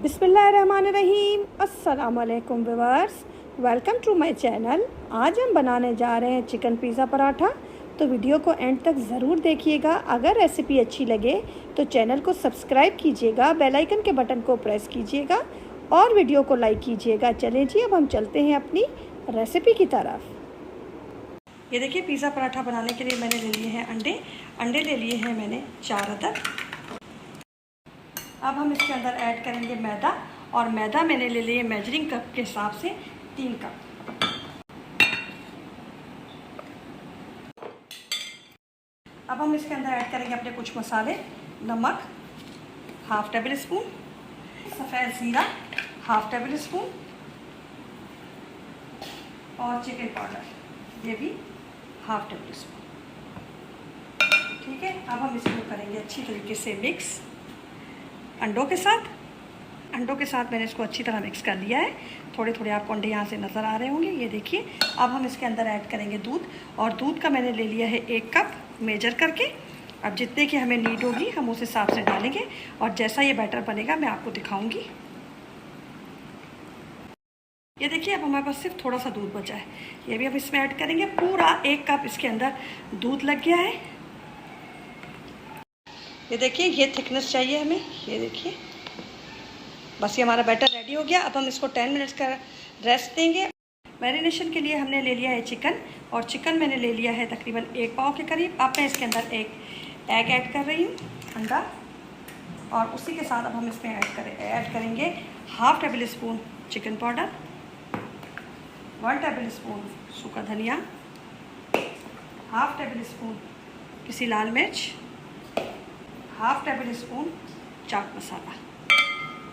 बिस्मिल्लाहिर्रहमानिर्रहीम। अस्सलाम वालेकुम viewers, welcome to my channel. आज हम बनाने जा रहे हैं चिकन पिज़्ज़ा पराठा। तो वीडियो को एंड तक ज़रूर देखिएगा। अगर रेसिपी अच्छी लगे तो चैनल को सब्सक्राइब कीजिएगा, बेल आइकन के बटन को प्रेस कीजिएगा और वीडियो को लाइक कीजिएगा। चलें जी, अब हम चलते हैं अपनी रेसिपी की तरफ। ये देखिए, पिज़्ज़ा पराठा बनाने के लिए मैंने ले लिए हैं अंडे ले लिए हैं मैंने 4 अदद। अब हम इसके अंदर ऐड करेंगे मैदा, और मैदा मैंने ले लिए मेजरिंग कप के हिसाब से 3 कप। अब हम इसके अंदर ऐड करेंगे अपने कुछ मसाले। नमक हाफ टेबल स्पून, सफ़ेद ज़ीरा हाफ टेबल स्पून, और चिकन पाउडर ये भी हाफ टेबल स्पून। ठीक है, अब हम इसको करेंगे अच्छी तरीके से मिक्स अंडों के साथ मैंने इसको अच्छी तरह मिक्स कर लिया है। थोड़े थोड़े आपको अंडे यहाँ से नज़र आ रहे होंगे, ये देखिए। अब हम इसके अंदर ऐड करेंगे दूध, और दूध का मैंने ले लिया है 1 कप मेजर करके। अब जितने की हमें नीड होगी हम उस हिसाब से डालेंगे, और जैसा ये बैटर बनेगा मैं आपको दिखाऊंगी। ये देखिए, अब हमारे पास सिर्फ थोड़ा सा दूध बचा है, ये भी अब इसमें ऐड करेंगे। पूरा 1 कप इसके अंदर दूध लग गया है। ये देखिए, ये थिकनेस चाहिए हमें, ये देखिए। बस ये हमारा बैटर रेडी हो गया। अब हम इसको 10 मिनट्स का रेस्ट देंगे। मैरिनेशन के लिए हमने ले लिया है चिकन, और चिकन मैंने ले लिया है तकरीबन 1 पाव के करीब। अब मैं इसके अंदर एक एग ऐड कर रही हूँ, अंडा, और उसी के साथ अब हम इसमें ऐड करेंगे half table spoon chicken powder, 1 table spoon सूखा धनिया, हाफ टेबल स्पून पिसी लाल मिर्च, half table spoon chaat masala.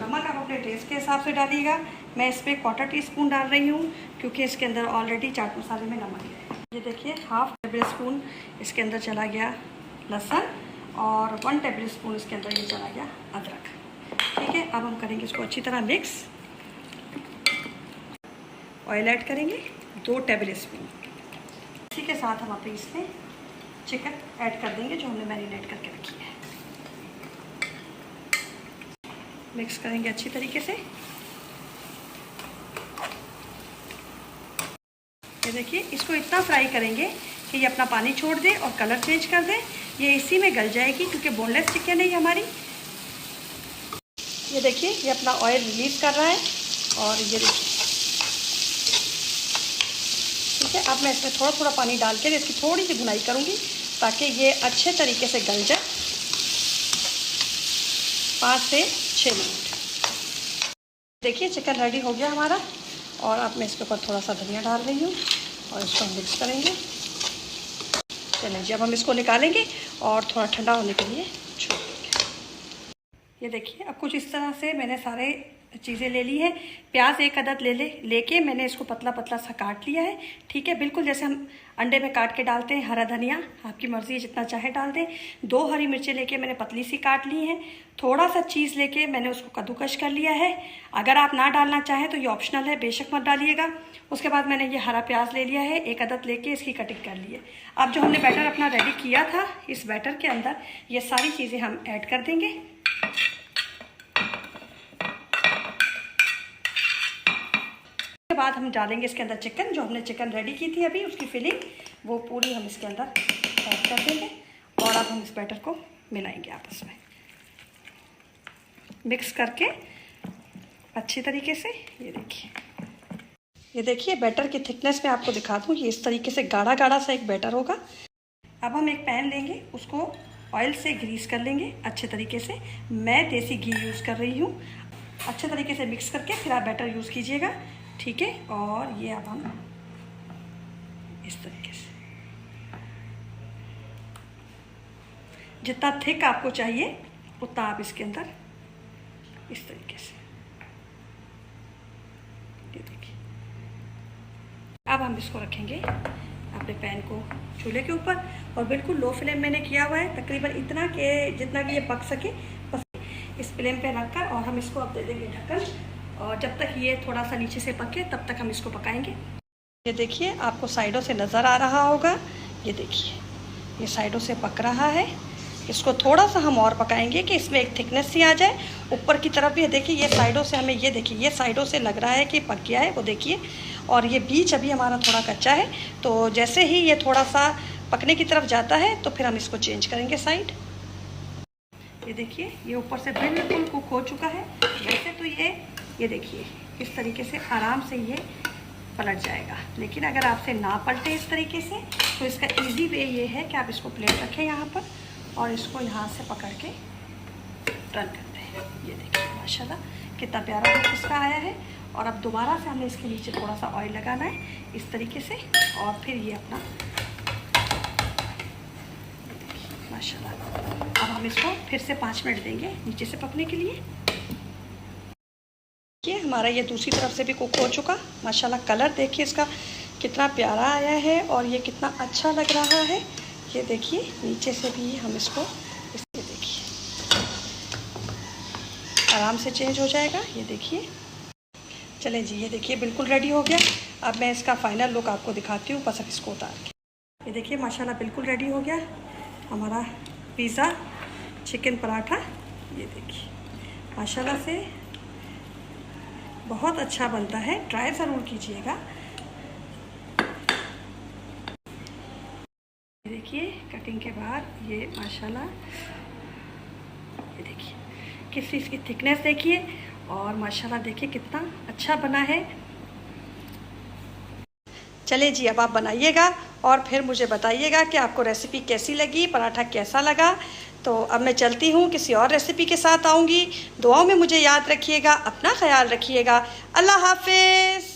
नमक आप अपने टेस्ट के हिसाब से डालिएगा। मैं इस पर 1/4 टीस्पून डाल रही हूँ, क्योंकि इसके अंदर ऑलरेडी चाट मसाले में नमक है। ये देखिए, हाफ टेबल स्पून इसके अंदर चला गया लहसुन, और 1 टेबल स्पून इसके अंदर ये चला गया अदरक। ठीक है, अब हम करेंगे इसको अच्छी तरह मिक्स। ऑयल ऐड करेंगे 2 टेबल स्पून। इसी के साथ हम अपने इसमें चिकन ऐड कर देंगे जो हमने मैरिनेट करके रखी है। मिक्स करेंगे अच्छी तरीके से। ये देखिए, इसको इतना फ्राई करेंगे कि ये अपना पानी छोड़ दे और कलर चेंज कर दे। ये इसी में गल जाएगी, क्योंकि बोनलेस चिकन है ये हमारी। ये देखिए, ये अपना ऑयल रिलीज कर रहा है, और ये देखिए। ठीक है, अब मैं इसमें थोड़ा थोड़ा पानी डाल के इसकी थोड़ी सी भुनाई करूँगी, ताकि ये अच्छे तरीके से गल जाए। 5 से 6 मिनट। देखिए, चिकन रेडी हो गया हमारा, और अब मैं इसके ऊपर थोड़ा सा धनिया डाल रही हूँ, और इसको हम मिक्स करेंगे। चलिए जी, अब हम इसको निकालेंगे और थोड़ा ठंडा होने के लिए छोड़ देंगे। ये देखिए, अब कुछ इस तरह से मैंने सारे चीज़ें ले ली है। प्याज 1 अदद लेके मैंने इसको पतला पतला सा काट लिया है। ठीक है, बिल्कुल जैसे हम अंडे में काट के डालते हैं। हरा धनिया आपकी मर्ज़ी है, जितना चाहे डाल दें। 2 हरी मिर्चें लेके मैंने पतली सी काट ली हैं। थोड़ा सा चीज़ लेके मैंने उसको कद्दूकश कर लिया है। अगर आप ना डालना चाहें तो ये ऑप्शनल है, बेशक मत डालिएगा। उसके बाद मैंने ये हरा प्याज ले लिया है, 1 अदद लेके इसकी कटिंग कर ली है। अब जो हमने बैटर अपना रेडी किया था, इस बैटर के अंदर ये सारी चीज़ें हम ऐड कर देंगे। के बाद हम डालेंगे इसके अंदर चिकन, जो हमने चिकन रेडी की थी अभी, उसकी फिलिंग वो पूरी हम इसके अंदर ऐड कर देंगे। और अब हम इस बैटर को मिलाएंगे आपस में, मिक्स करके अच्छी तरीके से। ये देखिए, बैटर की थिकनेस में आपको दिखा दूँ, ये इस तरीके से गाढ़ा गाढ़ा सा एक बैटर होगा। अब हम एक पैन लेंगे, उसको ऑयल से ग्रीस कर लेंगे अच्छे तरीके से। मैं देसी घी यूज़ कर रही हूँ। अच्छे तरीके से मिक्स करके फिर आप बैटर यूज़ कीजिएगा। ठीक है, और ये अब हम इस तरीके से, जितना थिक आपको चाहिए उतना आप इसके अंदर इस तरीके से। ये देखिए, अब हम इसको रखेंगे अपने पैन को चूल्हे के ऊपर, और बिल्कुल लो फ्लेम मैंने किया हुआ है, तकरीबन इतना कि जितना भी ये पक सके बस इस फ्लेम पे रखकर। और हम इसको अब दे देंगे ढक्कन, और जब तक ये थोड़ा सा नीचे से पके तब तक हम इसको पकाएंगे। ये देखिए, आपको साइडों से नज़र आ रहा होगा, ये देखिए, ये साइडों से पक रहा है। इसको थोड़ा सा हम और पकाएंगे कि इसमें एक थिकनेस सी आ जाए। ऊपर की तरफ भी देखिए, ये साइडों से हमें, ये देखिए ये साइडों से लग रहा है कि पक गया है, वो देखिए। और ये बीच अभी हमारा थोड़ा कच्चा है, तो जैसे ही ये थोड़ा सा पकने की तरफ जाता है तो फिर हम इसको चेंज करेंगे साइड। ये देखिए ये ऊपर से बिल्कुल कुक हो चुका है। वैसे तो ये देखिए इस तरीके से आराम से ये पलट जाएगा, लेकिन अगर आपसे ना पलटे इस तरीके से तो इसका इजी वे ये है कि आप इसको प्लेट रखें यहाँ पर और इसको यहाँ से पकड़ के टर्न करते हैं। ये देखिए माशाल्लाह कितना प्यारा लुक इसका आया है। और अब दोबारा से हमें इसके नीचे थोड़ा सा ऑयल लगाना है इस तरीके से, और फिर ये अपना माशाल्लाह। अब हम इसको फिर से 5 मिनट देंगे नीचे से पकने के लिए। देखिए हमारा ये दूसरी तरफ से भी कुक हो चुका माशाल्लाह। कलर देखिए इसका कितना प्यारा आया है और ये कितना अच्छा लग रहा है। ये देखिए नीचे से भी हम इसको देखिए आराम से चेंज हो जाएगा। ये देखिए, चलें जी, ये देखिए बिल्कुल रेडी हो गया। अब मैं इसका फाइनल लुक आपको दिखाती हूँ, बस अब इसको उतार के। ये देखिए माशाल्लाह बिल्कुल रेडी हो गया हमारा पिज़्ज़ा चिकन पराठा। ये देखिए माशाल्लाह से बहुत अच्छा बनता है, ट्राई ज़रूर कीजिएगा। ये देखिए कटिंग के बाद ये माशाल्लाह, ये देखिए किस चीज़ की थिकनेस देखिए, और माशाल्लाह देखिए कितना अच्छा बना है। चलिए जी अब आप बनाइएगा और फिर मुझे बताइएगा कि आपको रेसिपी कैसी लगी, पराठा कैसा लगा। तो अब मैं चलती हूँ, किसी और रेसिपी के साथ आऊँगी। दुआओं में मुझे याद रखिएगा, अपना ख्याल रखिएगा। अल्लाह हाफिज़।